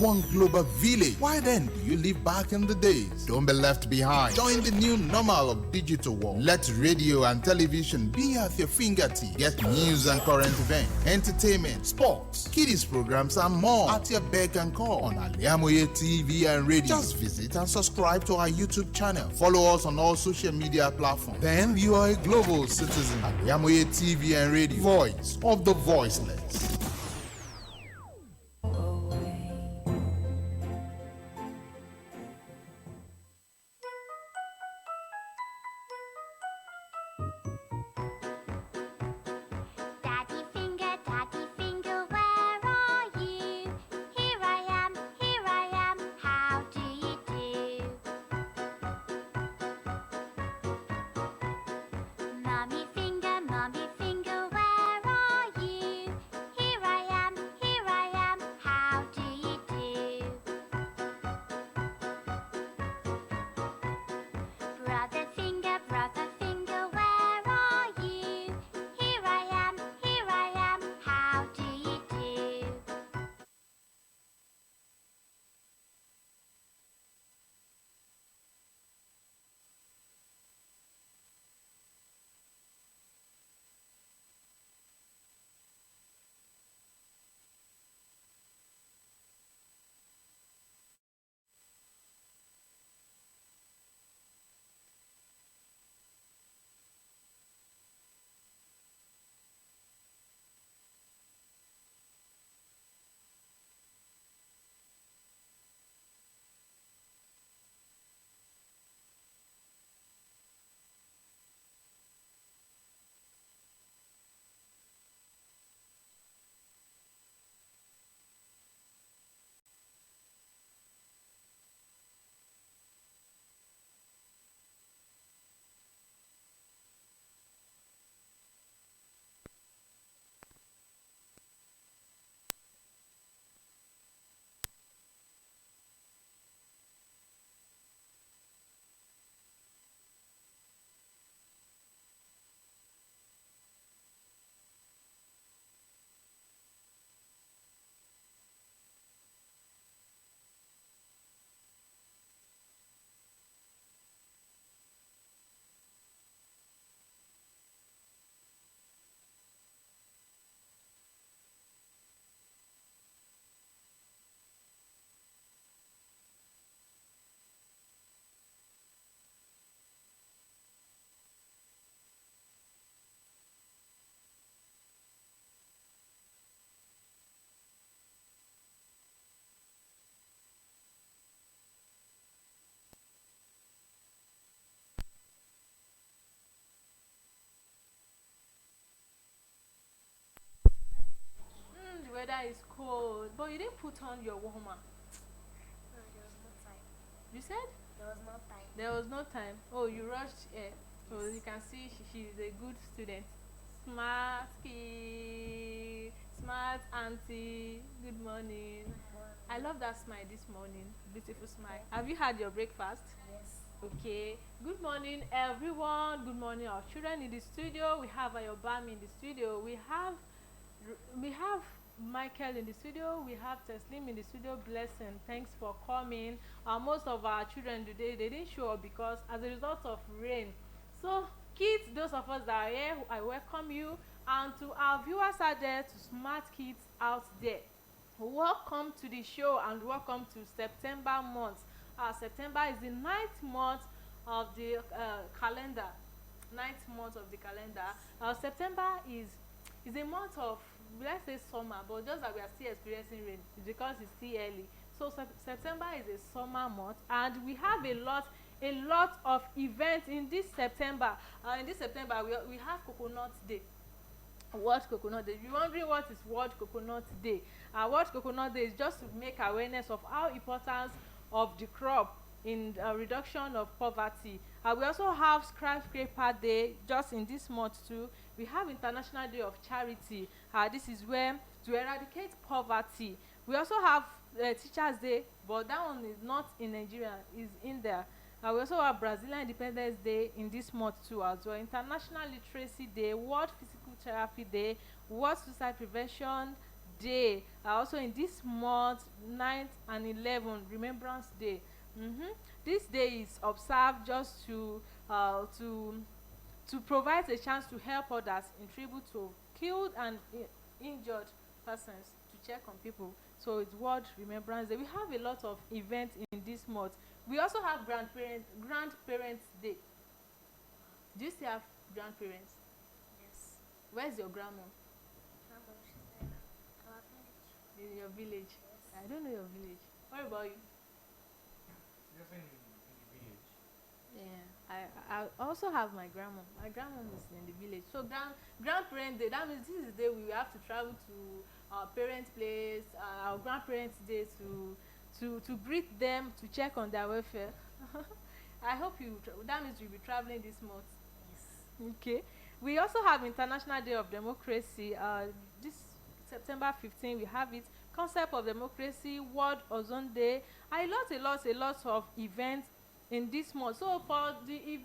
one global village. Why then do you live back in the days? Don't be left behind. Join the new normal of digital world. Let radio and television be at your fingertips. Get news and current events, entertainment, sports, kiddies programs, and more at your beck and call on Al-IyamoyeTv and radio. Just visit and subscribe to our YouTube channel. Follow us on all social media platforms. Then you are a global citizen. Al-IyamoyeTv and radio. Voice of the voiceless. The weather is cold, but you didn't put on your warmer. No, there was no time. You said There was no time. there was no time. Oh, you rushed. So you can see she is a good student. Smart kid, smart auntie. Good morning. I love that smile this morning. Beautiful smile. Have you had your breakfast? Yes. Okay. Good morning, everyone. Good morning, our children in the studio. We have Ayobami in the studio. We have Michael in the studio. We have Teslim in the studio. Blessing. Thanks for coming. Most of our children today, they didn't show up because as a result of rain. So kids, those of us that are here, I welcome you, and to our viewers out there, to smart kids out there, welcome to the show and welcome to September month. September is the 9th month of the calendar. 9th month of the calendar. September is a month of, let's say, summer, but just that we are still experiencing rain. It's because it's still early. So September is a summer month, and we have a lot of events in this September. In this September, we have Coconut Day. World Coconut Day. If you're wondering what is World Coconut Day, World Coconut Day is just to make awareness of how importance of the crop in reduction of poverty. We also have Skyscraper Day just in this month too. We have International Day of Charity. This is where to eradicate poverty. We also have Teachers Day, but that one is not in Nigeria, is in there. We also have Brazilian Independence Day in this month too as well. International Literacy Day, World Physical Therapy Day, World Suicide Prevention Day. Also in this month, 9th and 11th, Remembrance Day. This day is observed just to provide a chance to help others in tribute to killed and injured persons, to check on people. So it's World Remembrance Day. We have a lot of events in this month. We also have Grandparents Day. Do you still have grandparents? Yes. Where's your grandma? Grandma, she's in our village. In your village? Yes. I don't know your village. What about you? Just in the village. Yeah, I also have my grandma. My grandma is in the village. So grandparent day, that means this is the day we have to travel to our parents' place, our grandparents' day to greet them, to check on their welfare. I hope that means you'll be traveling this month. Yes. Okay. We also have International Day of Democracy. This September 15, we have it. Concept of Democracy, World Ozone Day, and a lot of events in this month. So for the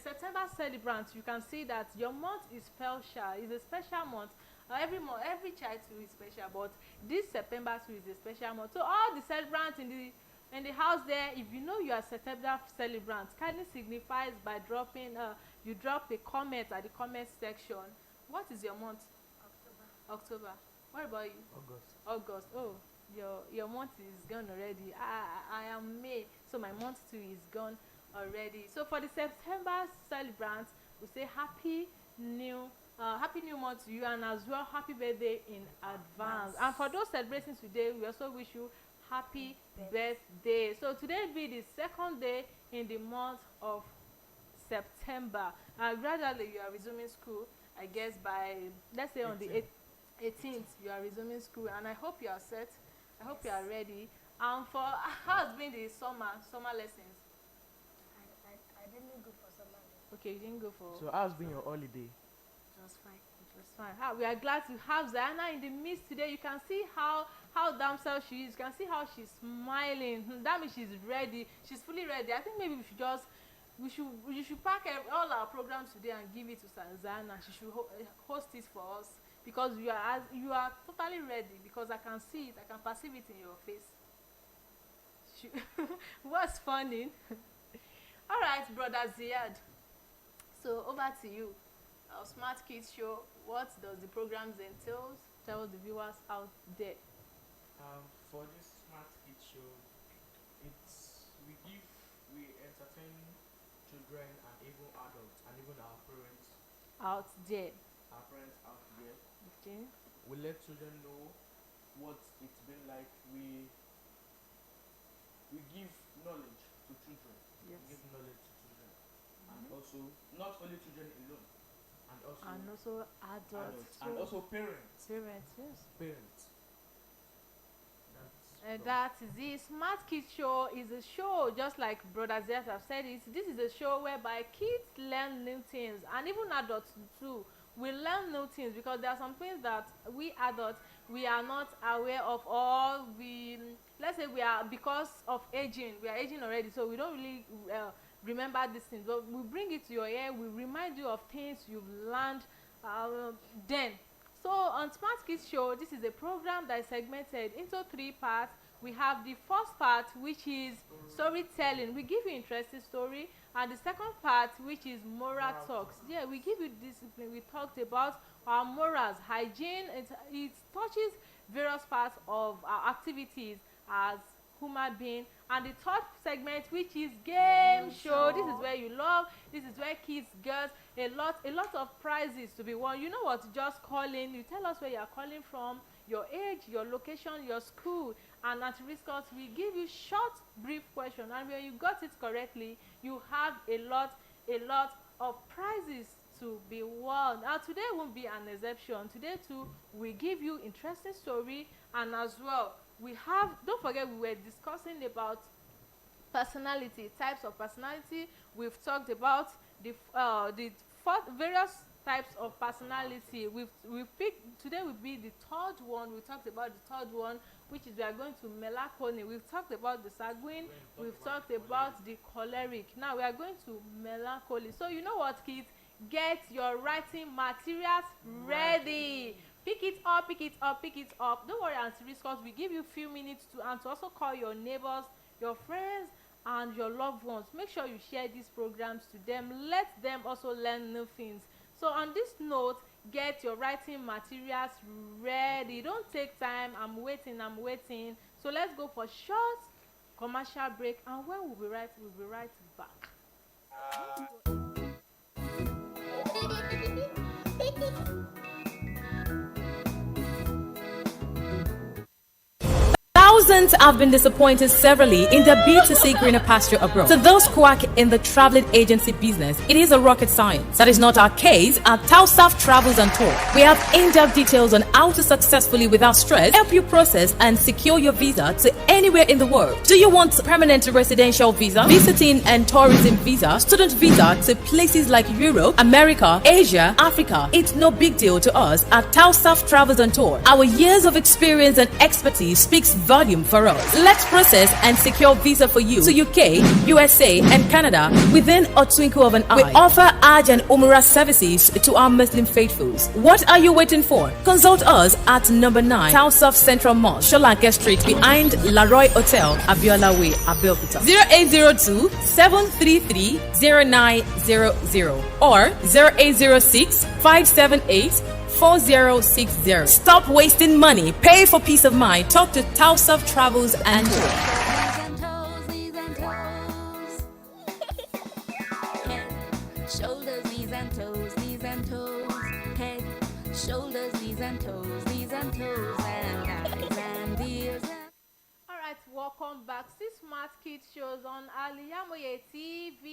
September celebrants, you can see that your month is special. It's a special month. Every month, every child too is special, but this September too is a special month. So all the celebrants in the house there, if you know you are September celebrant, kindly signifies by dropping you drop a comment at the comment section. What is your month? October. What about you? August. Oh, your month is gone already. I am May, so my month too is gone already. So for the September celebrants, we say happy new month to you, and as well happy birthday in advance. And for those celebrating today, we also wish you happy birthday. So today will be the second day in the month of September. Gradually you are resuming school, I guess by, let's say on the 18th you are resuming school, and I hope you are set. I hope you are ready. And for how has been the summer lessons? I didn't go for summer. Okay, you didn't go for. So how's been your holiday? It was fine. It was fine. We are glad to have Zayyana in the midst today. You can see how damsel she is. You can see how she's smiling. That means she's ready. She's fully ready. I think maybe we should pack all our programs today and give it to Zayyana. She should host it for us, because you are totally ready, because I can see it. I can perceive it in your face. What's funny? All right, brother ZIYAD. So over to you. Our Smart Kids show. What does the programs entail? Tell the viewers out there. For this Smart Kids show, we entertain children and even adults and even our parents. Out there. Our parents out there. Okay. We let children know what it's been like. We give knowledge to children. Yes. We give knowledge to children, and also not only children alone, and also adults and also parents. Parents, yes. Parents. That is the Smart Kids show. Is a show just like Brother Zeth have said it. This is a show whereby kids learn new things, and even adults too. We learn new things, because there are some things that we adults we are not aware of, or let's say we are, because of aging, we are aging already, so we don't really remember these things. But we bring it to your ear. We remind you of things you've learned then. So on Smart Kids show, this is a program that is segmented into 3 parts. We have the first part, which is storytelling. We give you interesting story, and the second part, which is moral talks. Yeah, we give you discipline. We talked about our morals, hygiene. It touches various parts of our activities as human being. And the third segment, which is game show. This is where you love. This is where kids get a lot of prizes to be won. You know what? Just call in. You tell us where you are calling from, your age, your location, your school, and at RISQAT we give you short, brief question, and when you got it correctly, you have a lot of prizes to be won. Now today won't be an exception. Today too, we give you interesting story, and as well we have. Don't forget, we were discussing about personality, types of personality. We've talked about the various types of personality. We've picked, today will be the third one. We talked about the third one, which is we are going to melancholy. We've talked about the sanguine. We've talked about the choleric. Now we are going to melancholy. So you know what, kids? Get your writing materials ready Pick it up, pick it up, pick it up. Don't worry, Auntie Riscos, we give you few minutes to and to also call your neighbors, your friends, and your loved ones. Make sure you share these programs to them. Let them also learn new things. So on this note, get your writing materials ready. Don't take time. I'm waiting. So let's go for short commercial break, and when we'll be right back. Thousands have been disappointed severally in their bid to see greener pasture abroad. To those quack in the traveling agency business, it is a rocket science. That is not our case at Taoheed Travels and Tour. We have in-depth details on how to successfully, without stress, help you process and secure your visa to anywhere in the world. Do you want permanent residential visa, visiting and tourism visa, student visa to places like Europe, America, Asia, Africa? It's no big deal to us at Taoheed Travels and Tour. Our years of experience and expertise speaks volume for us. Let's process and secure visa for you to UK, USA, and Canada within a twinkle of an eye. We offer Hajj and Umrah services to our Muslim faithfuls. What are you waiting for? Consult us at number 9 Taoheed Central Mall, Sholanke Street, behind Laroy Hotel, Abiola Way, Abeokuta. 0802 733 0900 or 0806 578 4060. Stop wasting money. Pay for peace of mind. Talk to Taoheed Travels and Tour. Knees and toes. Head, shoulders, knees and toes, knees and toes. Head, shoulders, knees and toes, and eyes and ears. Alright, welcome back. Still Smart Kids shows on Al-IyamoyeTv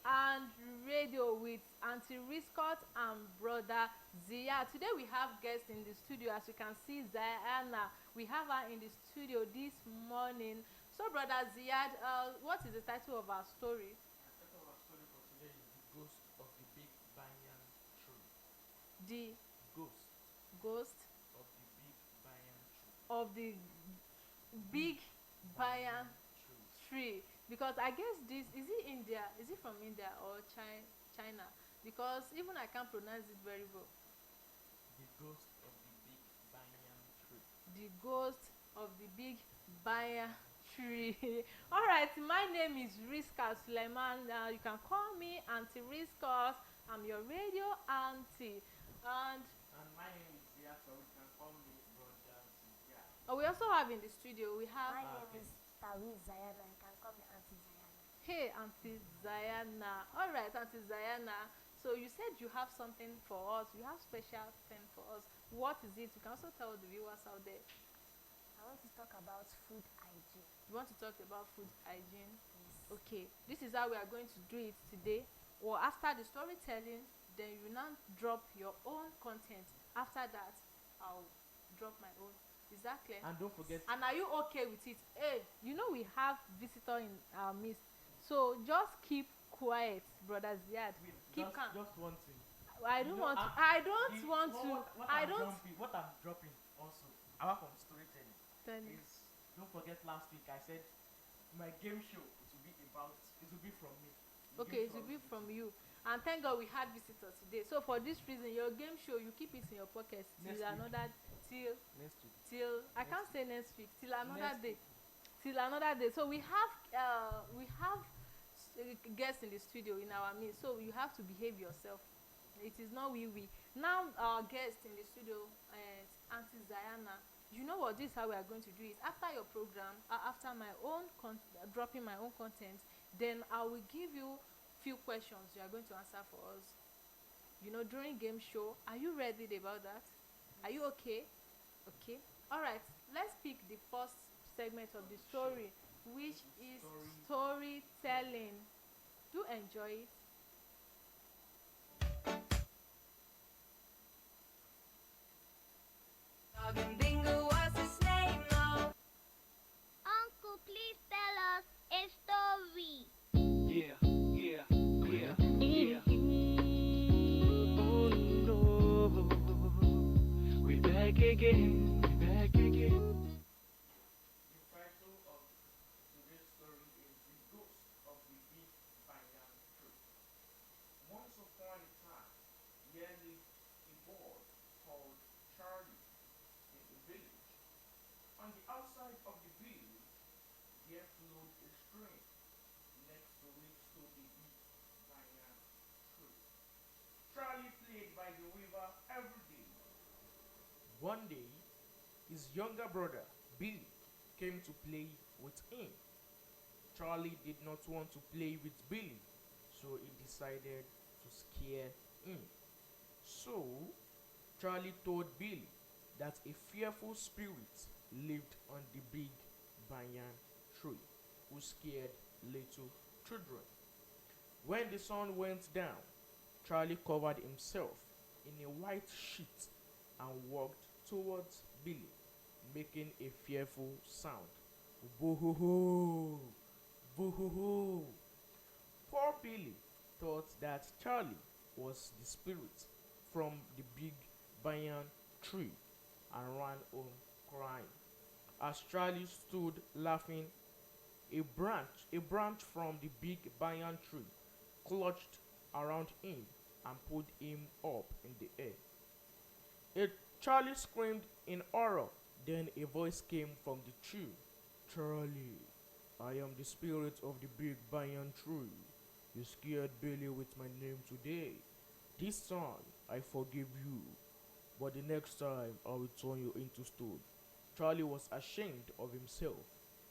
and radio with Auntie RISQAT and brother ZIYAD. Today we have guests in the studio. As you can see, Zayyana. We have her in the studio this morning. So brother ZIYAD, what is the title of our story? The title of our story for today is The Ghost of the Big Banyan Tree. The Ghost of the Big Banyan tree. Because I guess this is it India? Is it from India or China? Because even I can't pronounce it very well. The Ghost of the Big Banyan Tree. The Ghost of the Big Banyan Tree. All right, my name is RISQAT Suleiman. You can call me Auntie RISQAT. I'm your radio auntie. And my name is ZIYAD, so you can call me brother ZIYAD. we also have in the studio, we have My name is Taoheed Zayyana. You can call me Auntie Zayyana. Hey, Auntie Zayyana. All right, Auntie Zayyana. So you said you have something for us. You have special thing for us. What is it? You can also tell the viewers out there. I want to talk about food hygiene. You want to talk about food hygiene? Yes. Okay. This is how we are going to do it today. Or after the storytelling, then you now drop your own content. After that, I'll drop my own. Is that clear? And don't forget. And are you okay with it? Hey, you know we have visitor in our midst. So just keep quiet, brother ZIYAD. Keep calm. Just one thing. I don't want to. What I'm dropping also, apart from storytelling, Tell me. is don't forget last week I said my game show it will be from me. Okay, it will be from you. And thank God we had visitors today. So for this reason, your game show, you keep it in your pocket till Next week. I can't say next week, till another Next day. week. Till another day. So we have guests in the studio in our midst. So you have to behave yourself. It is not we. Now our guest in the studio is Auntie Zayyana. You know what? This is how we are going to do it. After your program, after my own dropping my own content, then I will give you few questions you are going to answer for us. You know, during game show. Are you ready about that? Are you okay? Okay. All right. Let's pick the first segment of the story, which is storytelling. Do enjoy it. What's his name now? Uncle, please tell us a story. Yeah. Oh no, we back again. The title of today's story is The Ghost of the Big Banyan Tree. Once upon a time, there lived a boy called Charlie train next to which stood the big banyan tree. Charlie played by the river every day. One day, his younger brother, Billy, came to play with him. Charlie did not want to play with Billy, so he decided to scare him. So, Charlie told Billy that a fearful spirit lived on the big banyan tree who scared little children. When the sun went down, Charlie covered himself in a white sheet and walked towards Billy, making a fearful sound. Boo-hoo-hoo! Boo-hoo-hoo! Poor Billy thought that Charlie was the spirit from the big banyan tree and ran home crying. As Charlie stood laughing, a branch from the big banyan tree clutched around him and pulled him up in the air. Charlie screamed in horror. Then a voice came from the tree. Charlie, I am the spirit of the big banyan tree. You scared Billy with my name today. This time, I forgive you. But the next time, I will turn you into stone. Charlie was ashamed of himself.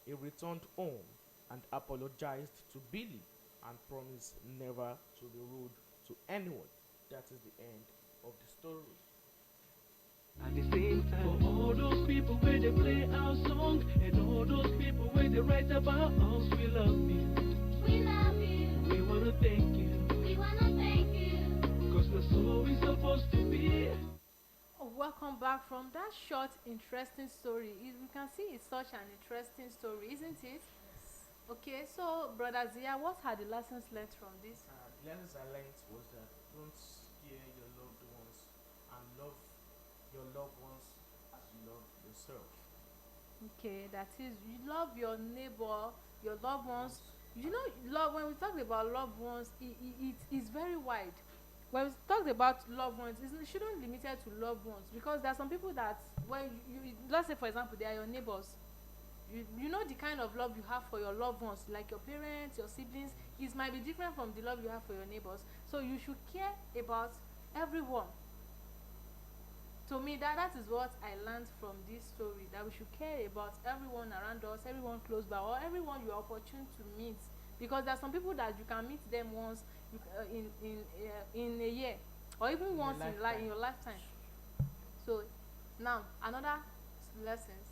He returned home and apologized to Billy and promised never to be rude to anyone. That is the end of the story. At the same time, for all those people where they play our song, and all those people where they write about us, we love you. We love you. We wanna thank you, We wanna thank you. cause that's so we supposed to be. Welcome back from that short, interesting story. You can see it's such an interesting story, isn't it? Yes. Okay, so Brother Zia, what are the lessons learned from this? The lessons I learned was that don't scare your loved ones and love your loved ones as you love yourself. Okay, that is, you love your neighbor, your loved ones. You know, love, when we talk about loved ones, it is very wide. When we talk about loved ones, it shouldn't be limited to loved ones, because there are some people that, when let's say for example, they are your neighbors. You know the kind of love you have for your loved ones, like your parents, your siblings. It might be different from the love you have for your neighbors. So you should care about everyone. To me, that is what I learned from this story, that we should care about everyone around us, everyone close by, or everyone you are opportune to meet, because there are some people that you can meet them once in a year, or even once in your lifetime. So now another lessons.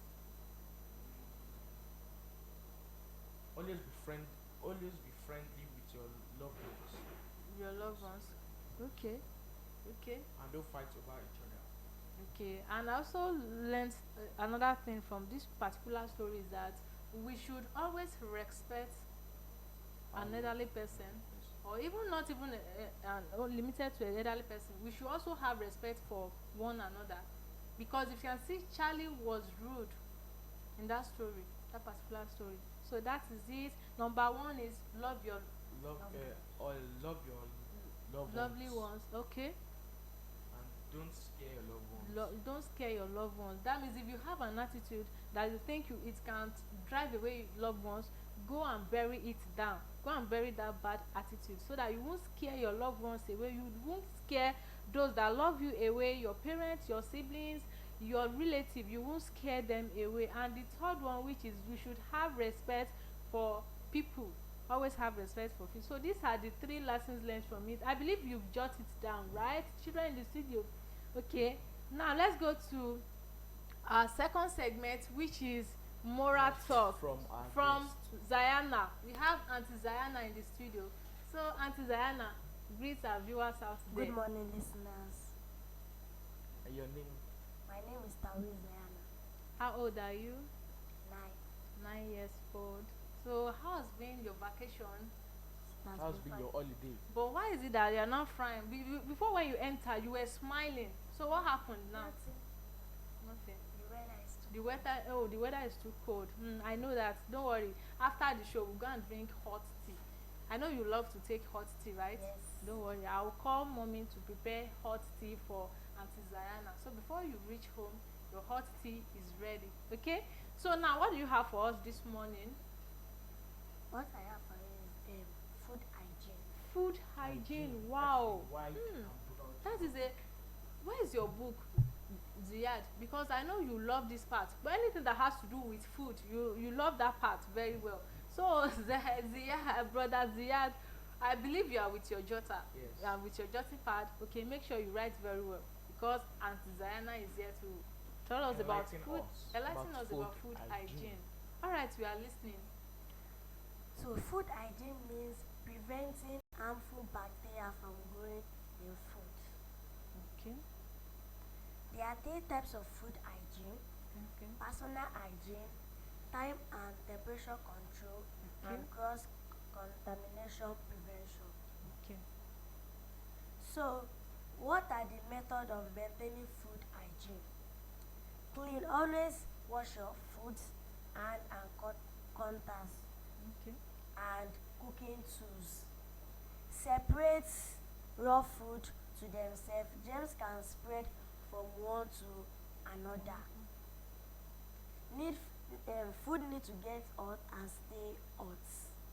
Always be friendly with your loved ones. Your loved ones. Okay. And don't fight over each other. Okay, and I also learned another thing from this particular story, is that we should always respect an elderly person, or even not even limited to an elderly person. We should also have respect for one another, because if you can see, Charlie was rude in that story, that particular story. So that is it. Number one is love your Love your loved lovely ones. Okay. and don't scare your loved ones. Don't scare your loved ones. That means if you have an attitude that you think it can't drive away your loved ones, go and bury it down. Go and bury that bad attitude, so that you won't scare your loved ones away. You won't scare those that love you away, your parents, your siblings, your relative. You won't scare them away. And the third one, which is, you should have respect for people. Always have respect for people. So these are the 3 lessons learned from it. I believe you've jotted it down, right, children in the studio? Okay, now let's go to our second segment, which is moral talk from Zayyana. We have Auntie Zayyana in the studio. So Auntie Zayyana, greet our viewers out there. Good morning, listeners. And your name? My name is Taoheed Zayyana. How old are you? 9. 9 years old. So how has been your vacation? How's been your holiday? But why is it that you're not frying? Before, when you enter, you were smiling. So what happened now? Nothing. The weather is too cold. I know that. Don't worry. After the show, we'll go and drink hot tea. I know you love to take hot tea, right? Yes. Don't worry. I'll call mommy to prepare hot tea for Auntie Zayyana. So before you reach home, your hot tea is ready. Okay? So now, what do you have for us this morning? What hygiene. Wow. White and brown. That is a. Where is your book, Ziyad? Because I know you love this part, but anything that has to do with food, you love that part very well. So Ziyad, brother Ziyad, I believe you are with your jotter. Yes. You are with your jotting pad. Okay, make sure you write very well because Auntie Zayyana is here to tell us about food, enlighten us about food hygiene. All right, we are listening. So food hygiene means preventing harmful bacteria from growing in food. Okay. There are three types of food hygiene: Okay. personal hygiene, time and temperature control, and cross contamination prevention. Okay. So, what are the methods of maintaining food hygiene? Clean, always wash your foods, hand and contacts, Okay. and cooking tools. Separate raw food to themselves. Germs can spread from one to another. Food need to get hot and stay hot.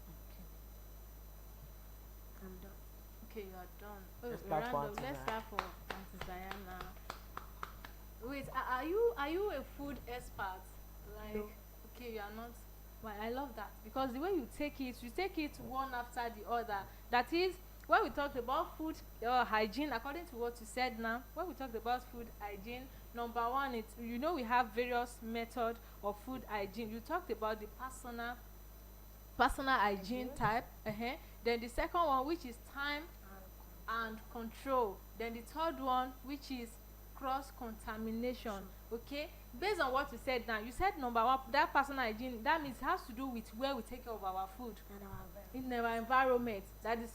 Okay. I'm done. Okay, you are done. Oh, Let's start for random. Auntie Let's Zayyana. start for Auntie Zayyana. Wait, are you a food expert? Like, No. okay, you are not. Well, I love that because the way you take it one after the other. That is, when we talked about food hygiene, according to what you said now, when we talked about food hygiene, number one, it's we have various methods of food hygiene. You talked about the personal hygiene type. Then the second one, which is time and control. Then the third one, which is cross contamination. Okay, based on what you said now, you said number one, that personal hygiene, that means it has to do with where we take care of our food And our in our environment. That is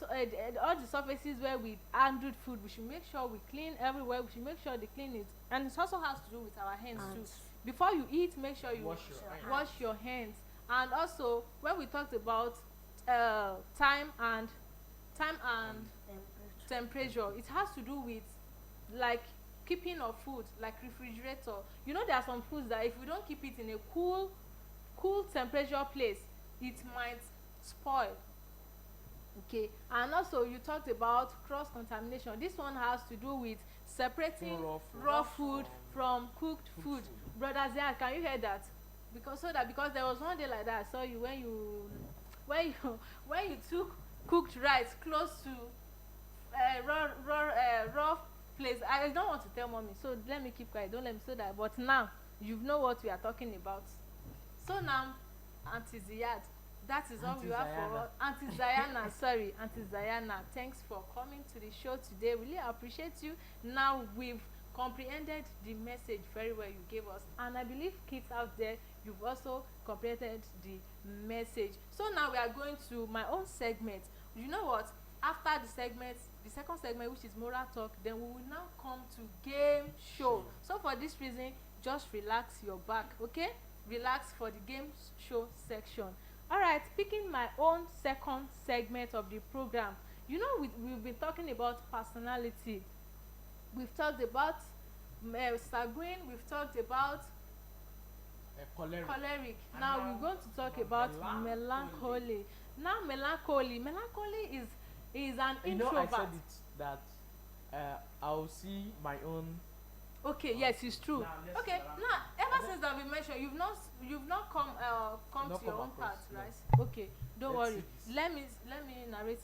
all the surfaces where we handled food, we should make sure we clean everywhere. We should make sure they clean it, and it also has to do with our hands too. Before you eat, make sure you Wash your hands. wash your hands. And also, when we talked about time and temperature, it has to do with like keeping of food, like refrigerator. There are some foods that if we don't keep it in a cool temperature place, it might spoil. Okay. And also you talked about cross contamination. This one has to do with separating raw food from cooked food. Brother Zayyad, can you hear that? Because there was one day like that I saw you when you took cooked rice close to raw place. I don't want to tell mommy, so let me keep quiet. Don't let me say that. But now you know what we are talking about. So now, Auntie Ziyad, that is all we have for us. Auntie Zayyana, sorry, Auntie Zayyana, thanks for coming to the show today. Really appreciate you. Now we've comprehended the message very well you gave us, and I believe kids out there, you've also comprehended the message. So now we are going to my own segment. You know what? After the second segment, which is moral talk, then we will now come to game show. So for this reason, just relax your back, okay? Relax for the game show section. All right, picking my own second segment of the program. We've been talking about personality. We've talked about sanguine. We've talked about choleric. Now we're going to talk about melancholy. Now melancholy is an introvert. I said it that I'll see my own. Okay, yes, it's true. Now, Okay, now ever since that we mentioned, you've not come to your own part, right? Okay, don't Let's worry. see Let me narrate.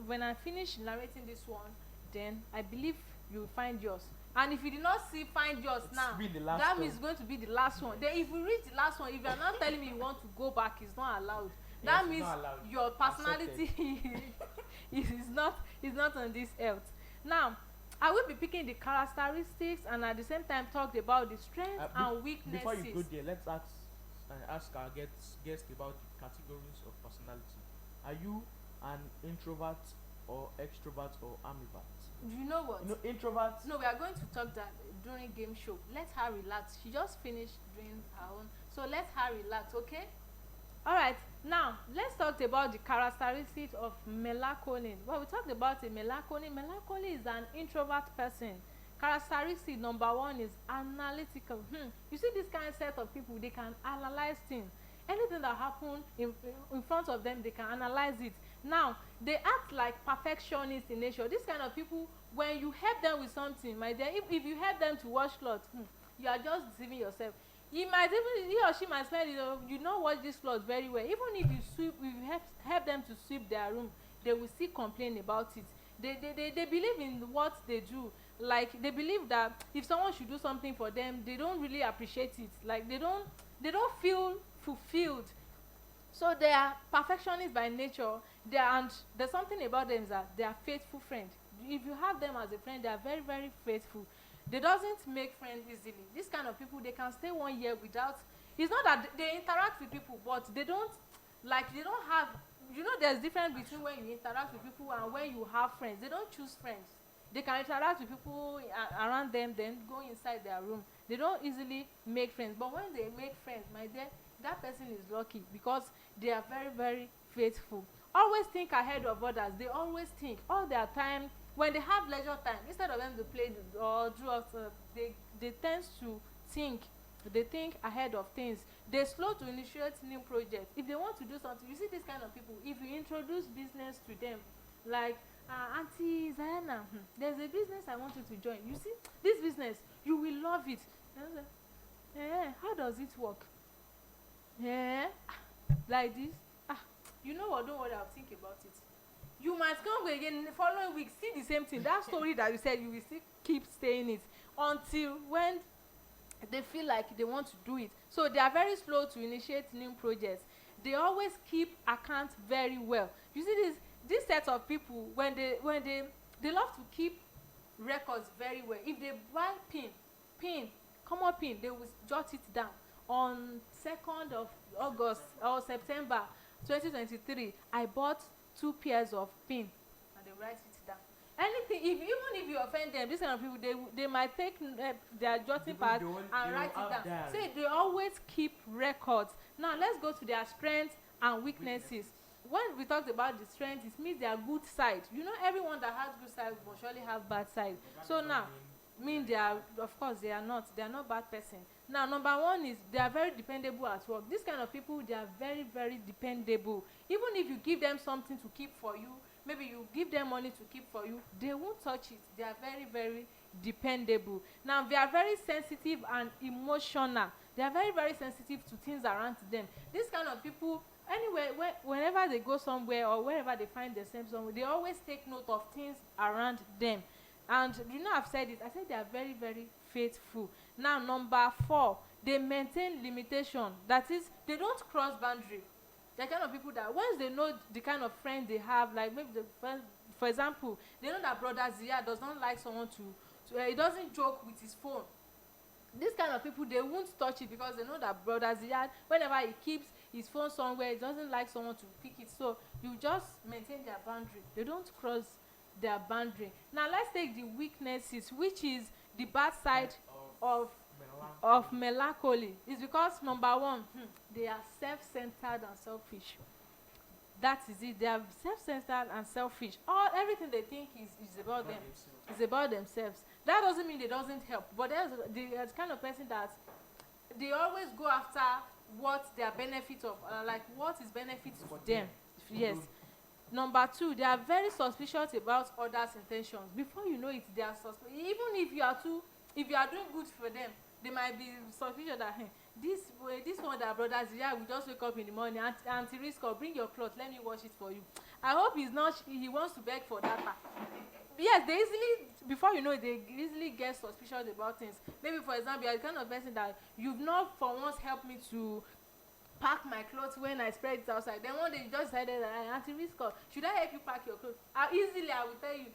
When I finish narrating this one, then I believe you'll find yours. And if you did not find yours now, that means it's going to be the last one. Then if we reach the last one, if you're not telling me you want to go back, it's not allowed. That means your personality is not on this earth. Now, I will be picking the characteristics and at the same time talk about the strengths and weaknesses. Before you go there, let's ask our guest about the categories of personality. Are you an introvert or extrovert or ambivert? You know what? Introvert. No, we are going to talk that during game show. Let her relax. She just finished doing her own, so let her relax, okay? All right. Now let's talk about the characteristics of melancholy. Well, we talked about a melancholy. Melancholy is an introvert person. Characteristic number one is analytical. You see this kind of set of people, they can analyze things. anything that happen in front of them, they can analyze it. Now they act like perfectionists in nature. This kind of people, when you help them with something, my dear, if you help them to wash clothes, you are just deceiving yourself. He or she might smell it, you know wash this clothes very well. Even if if you help them to sweep their room, they will still complain about it. They believe in what they do. Like they believe that if someone should do something for them, they don't really appreciate it. Like they don't feel fulfilled. So they are perfectionists by nature. And there's something about them, is that they are faithful friends. If you have them as a friend, they are very, very faithful. They doesn't make friends easily. This kind of people, they can stay 1 year without. It's not that they interact with people, but they don't have. There's difference between when you interact with people and when you have friends. They don't choose friends. They can interact with people around them, then go inside their room. They don't easily make friends. But when they make friends, my dear, that person is lucky because they are very, very faithful. Always think ahead of others. They always think all their time. When they have leisure time, instead of them to play or do they tend to think. They think ahead of things. They slow to initiate new projects. If they want to do something, you see this kind of people, if you introduce business to them, like Auntie Zayyana, there's a business I want you to join. You see, this business, you will love it. How does it work? Like this? You know what? Don't worry, I'll think about it. You might come again the following week, see the same thing. That story that you said, you will still keep saying it until when they feel like they want to do it. So they are very slow to initiate new projects. They always keep accounts very well. You see this set of people, when they love to keep records very well. If they buy common pin, they will jot it down. On 2nd of August or September 2023, I bought 2 pairs of pin, and they write it down. Anything, even if you offend them, this kind of people, they might take their jotting pad and write it down. So they always keep records. Now let's go to their strengths and weaknesses. When we talked about the strength, it means their good side. Everyone that has good side will surely have bad side. So now, they are, of course, they are not bad person. Now, number one is they are very dependable at work. This kind of people, they are very, very dependable. Even if you give them something to keep for you, maybe you give them money to keep for you, they won't touch it. They are very, very dependable. Now, they are very sensitive and emotional. They are very, very sensitive to things around them. This kind of people, anywhere, whenever they go somewhere or wherever they find themselves somewhere, they always take note of things around them. And I've said it. I said they are very, very faithful. Now, number 4, they maintain limitation. That is, they don't cross boundary. They're kind of people that once they know the kind of friend they have, like maybe for example, they know that brother ZIYAD does not like someone he doesn't joke with his phone. This kind of people, they won't touch it because they know that brother ZIYAD, whenever he keeps his phone somewhere, he doesn't like someone to pick it. So you just maintain their boundary. They don't cross their boundary. Now let's take the weaknesses, which is the bad side of melancholy. It's because number 1, they are self-centered and selfish. That is it. They are self-centered and selfish. Everything they think is about them. It's about themselves. That doesn't mean they doesn't help, but there's the kind of person that they always go after what their benefit of, like what is benefit to them. Yes. Number 2, they are very suspicious about others' intentions. Before you know it, they are suspicious. Even if you are doing good for them, they might be suspicious that this one that brother ZIYAD will just wake up in the morning, Auntie RISQAT, bring your cloth, let me wash it for you. I hope he wants to beg for that. Yes, they easily, before you know it, they easily get suspicious about things. Maybe, for example, you are the kind of person that you've not for once helped me to pack my clothes when I spread it outside. Then one day you just decided that Auntie RISQAT, should I help you pack your clothes? I will tell you,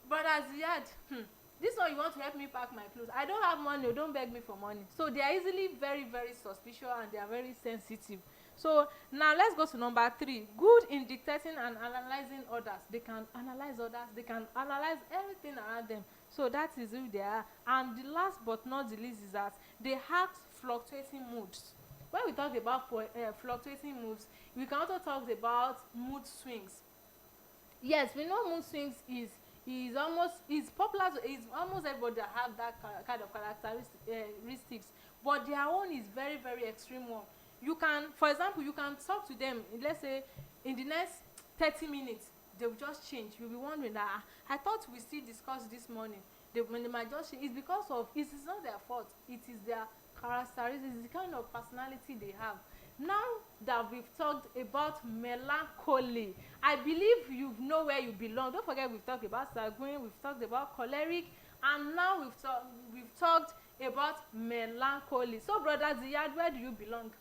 brother ZIYAD, this one you want to help me pack my clothes. I don't have money, don't beg me for money. So they are easily very, very suspicious and they are very sensitive. So now let's go to number 3. Good in dictating and analyzing others. They can analyze others. They can analyze everything around them. So that is who they are. And the last but not the least is that they have fluctuating moods. When we talk about fluctuating moods, we can also talk about mood swings. Yes, we know mood swings is popular. It's almost everybody that have that kind of characteristics, but their own is very, very extreme one. you can, for example, you can talk to them, let's say, in the next 30 minutes, they will just change. You'll be wondering that, I thought we still discussed this morning. When they might just change, it's because of, it is not their fault. It is their characteristics, it's the kind of personality they have. Now that we've talked about melancholy, I believe you know where you belong. Don't forget, we've talked about sanguine, we've talked about choleric, and now we've talked about melancholy. So, brother Ziyad, where do you belong?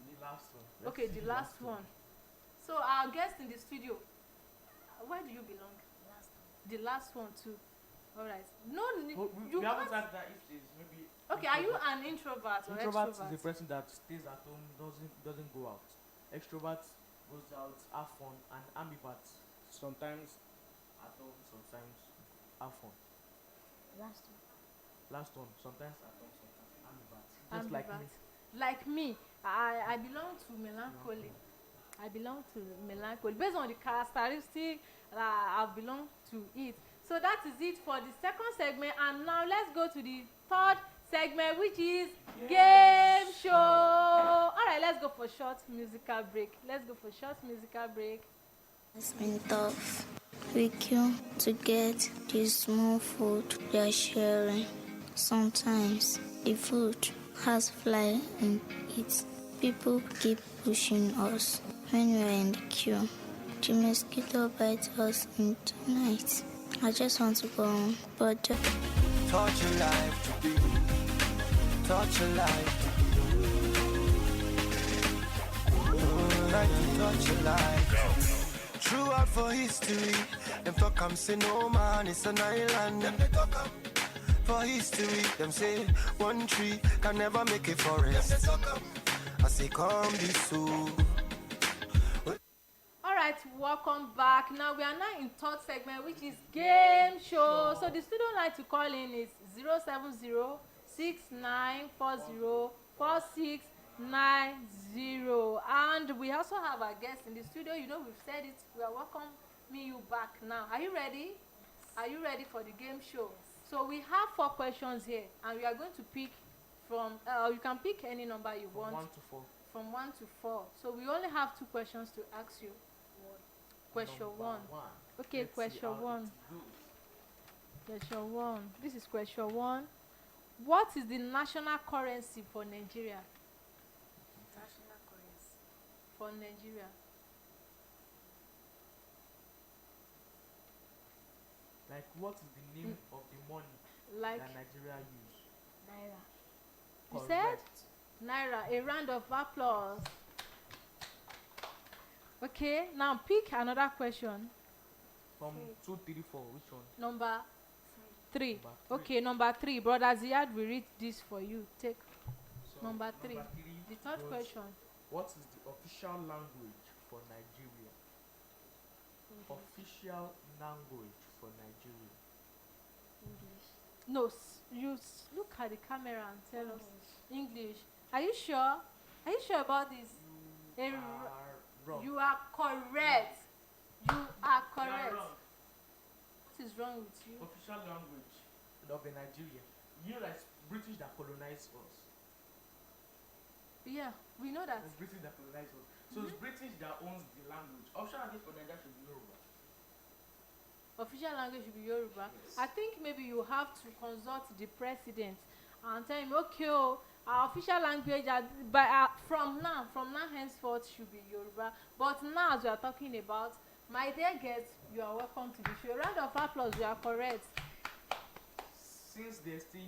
The last one. Okay, the last one. So, our guest in the studio, where do you belong? The last one too. All right. No, we haven't said that if there's maybe. Okay, are you an introvert or extrovert? Introvert is a person that stays at home, doesn't go out. Extrovert goes out, have fun, and ambivert sometimes at home, sometimes have fun. Last one, sometimes at home, sometimes ambivert. Just like me. Like me, I belong to melancholy. I belong to melancholy based on the characteristic I belong to it. So that is it for the second segment, and now let's go to the third segment, which is game show. All right, let's go for short musical break. It's been tough. We queue to get the small food we are sharing. Sometimes the food has fly in it. People keep pushing us when we are in the queue. The mosquito bites us in tonight. I just want to go home, but touch your life to be, touch your life like to touch your life. Throughout for history, them talk I'm say no man, it's an island. Them they talk for history, them say one tree can never make a forest. I say come be so. Alright, welcome back. Now we are now in third segment, which is game show. So the studio line to call in is 070-6940-4690. And we also have our guest in the studio. You know, we've said it. We are welcoming you back now. Are you ready? Are you ready for the game show? So we have 4 questions here, and we are going to pick from, you can pick any number you want. 1 to 4. From 1 to 4. So we only have 2 questions to ask you. Question 1. Okay, Let's question 1. Good. Question 1. This is question 1. What is the national currency for Nigeria? National currency. For Nigeria. Like, what is the name of the money Like that Nigeria use? Naira. You said? Naira. A round of applause. Okay, now pick another question. From 2, 3, 4, which one? Number 3. Number 3. Okay, number 3. Brother Ziyad will read this for you. Take So number 3. three The third was, question. what is the official language for Nigeria? Official language for Nigeria. No, look at the camera and tell us. English. Are you sure? Are you sure about this? Wrong. You are correct. You are You correct. are wrong. What is wrong with you? Official language of Nigeria. You know that it's British that colonized us. Yeah, we know that. It's British that colonized us. So it's British that owns the language. Official language for Nigeria should be Yoruba. Official language should be Yoruba. Yes. I think maybe you have to consult the president and tell him, okay, our official language from now henceforth should be Yoruba. But now, as we are talking about, my dear guests, you are welcome to the show. A round of applause. You are correct. Since there's still